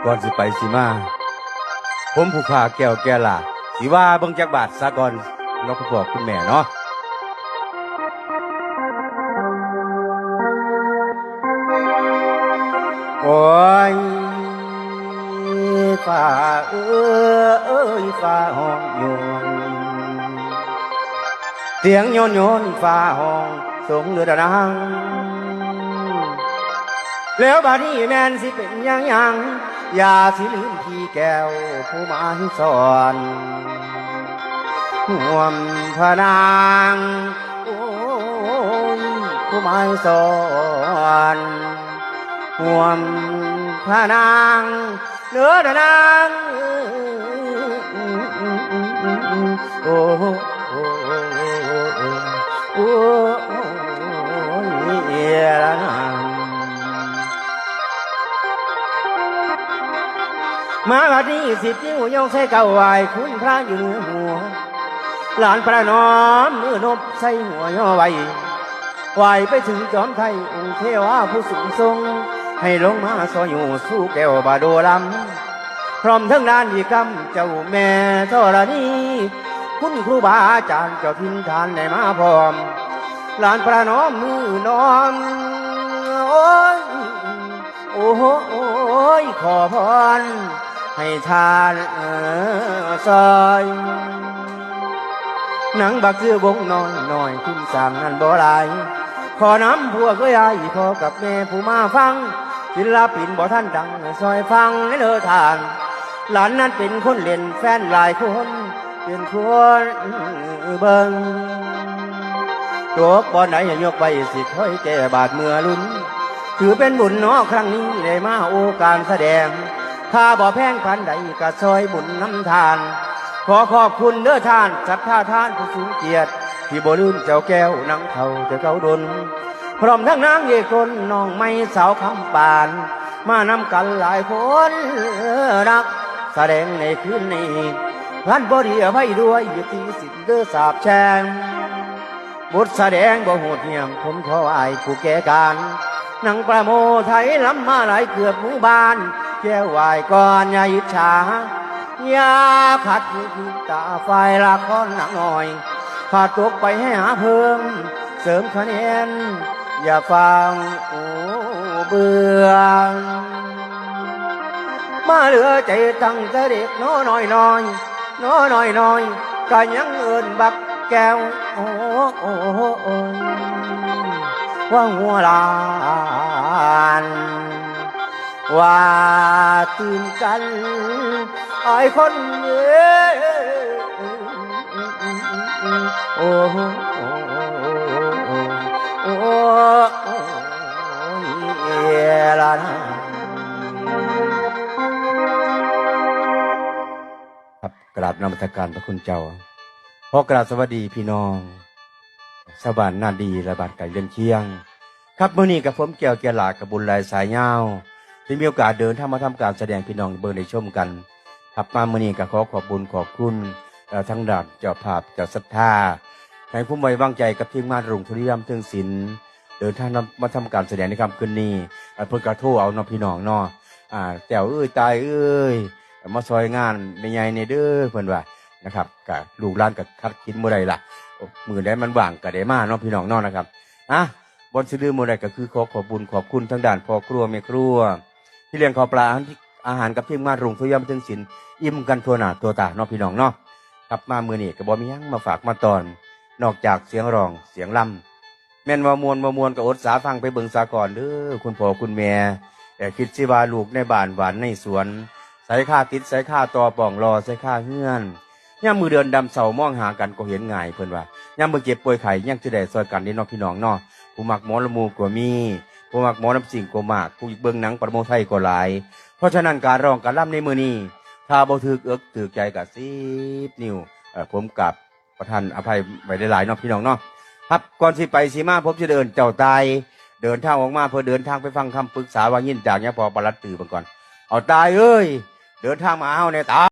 ก่อนสิไปสิมาผมผู้ขาแก้วแก่ล่ะสิว่าเบิ่งจักบาทซะก่อนเนาะคุณพ่อคุณแม่เนาะโอ้ยฟ้าเอ้ยฟ้าห้องโยนเสียงโยนโยนฟ้าห้องส่งเดือดดังแล้วบาดนี้แม่นสิเป็นยังอย่าสิลืมพี่แก้วผู้มาให้สอนห่วมพระนางโอ้ยผู้มาให้สอนห่วมพระนางเนื้อนางโอ้โอ้โอ้เอ๋ละนางมาบัดนี้10 นิ้วยกใส่เก่าไหวคุณพระอยู่เหนือหัวหลานพระน้อมมือนบใส่หัวย่อไว้ไหวไปถึงจอมไทยองค์เทวาผู้สูงทรงให้ลงมาซอยอยู่สู้แก้วบาโดลำพร้อมทั้งด้านดีกรรมเจ้าแม่ธรณีคุณครูบาอาจารย์เจ้าทินทานได้มาพร้อมหลานพระน้อมมือน้อมโอ้ยโอ้โอ้ยขอพรให้ทานซอยหนังบักซื้อวงน้อยคุณสั่งนันบ่หลายขอน้ำพวกก็ยายพ่อกับแม่ผู้มาฟังศิลปินบ่ท่านดังซอยฟังให้เลอทานหลานนั้นเป็นคนเล่นแฟนหลายคนเป็นคนเบิ่งตัวบ่ไหนยกไปสิค่อยแก่บาดเมื่อลุ้นถือเป็นบุญเนาะครั้งนี้ได้มาโอกาสแสดงข้าบ่แพงพันใดก็ซอยบุญน้ำทานขอขอบคุณเด้อท่านศรัทธาท่านผู้สูงเกียรติที่บ่ลืมเจ้าแก้วนังเท่าเจ้าเก่าดนพร้อมทั้งนางเอกคนน้องไม่สาวคำปานมานำกันหลายคนรักแสดงในคืนนี้พันบ่ดีอภัยด้วยอยู่ที่สิทธิ์เด้อสาบแช่งบทแสดงบ่โหดเหี้ยมผมขออายผู้แก่การนังประโมไทยล้ำมาหลายเกือบหมู่บ้านแก้ววายก่อนอย่าอิจฉาอย่าขัดคือตาไฟละครหนังหน่อยพาตกไปให้หาเพิ่มเสริมคะแนนอย่าฟังโอ้เบื่อมาเหลือใจตั้งแต่เด็กน้อยก็ยังเอินบักแก้วโอ้ว่าหัวลานว่าตื่นกันไอ้คนเอ๋โอ้ละนะครับกราบนมัสการพระคุณเจ้าขอกราบสวัสดีพี่น้องสวรรค์นาดีและบาดไก่เลื่อนเชียงครับมื้อนี้กับผมแก้วแก่หลากับบุญลายสายยาวที่มีโอกาสเดินทางมาทำการแสดงพี่น้องเบิ่งได้ชมกันครับมามื้อนี้ก็ขอขอบบุญขอบคุณทั้งดาบเจ้าภาพเจ้าศรัทธาให้ผู้ไว้วางใจกับทีมงานรุ่งธุริยมเทิงศิลป์เดินทางมาทำการแสดงในค่ำคืนนี้เพิ่นกระโทรเอาเนาะพี่น้องเนาะแต้วตายมาซอยงานในใหญ่ในเด้อเพิ่นว่านะครับกับลูกหลานกับคัดคิดมื้อใดล่ะมื้อใดมันว่างก็ได้มาเนาะพี่น้องเนาะนะครับบนสิลืมมื้อใดก็คือขอบุญขอบคุณทั้งด้านพ่อครัวแม่ครัวที่เลี้ยงข้าวปลาอาหารกับทีมงานรุ่งธุริยมเทิงศิลป์อิ่มกันทั่วหน้าทั่วตาเนาะพี่น้องเนาะครับมามื้อนี้ก็บ่มีหยังมาฝากมาตอนนอกจากเสียงร้องเสียงล่ำแม่นว่ามวนก็อดสาฟังไปเบิ่งสาก่อนเด้อคุณพ่อคุณแม่แต่คิดสิว่าลูกในบ้านหวานในสวนใส่ข้าติดใส่ข้าต่อป่องรอใส่ข้าเฮือนย่ามมือเดินดำเสามองหากันก็เห็นง่ายเพิ่นว่าย่ามมือเจ็บป่วยไข้ยังสิได้ซอยกันนี่เนาะพี่น้องเนาะผู้มักหมอละมูก็มีผู้มักหมอน้ำสิ่งก็มากผู้เบิ่งหนังประโมไทยก็หลายเพราะฉะนั้นการร้องการล่ำในมื้อนี้ถ้าบ่ถึกเอิกถึกใจก็10 นิ้วผมกับประทานอภัยไว้หลายๆเนาะพี่น้องเนาะครับก่อนสิไปสิมาผมจะเดินเจ้าตายเดินทางออกมาเพื่อเดินทางไปฟังคำปรึกษาวายินจากยะพอปลัดตื่นก่อนเอาตายเอ้ยเดินทางมาเอาเนี่ยตา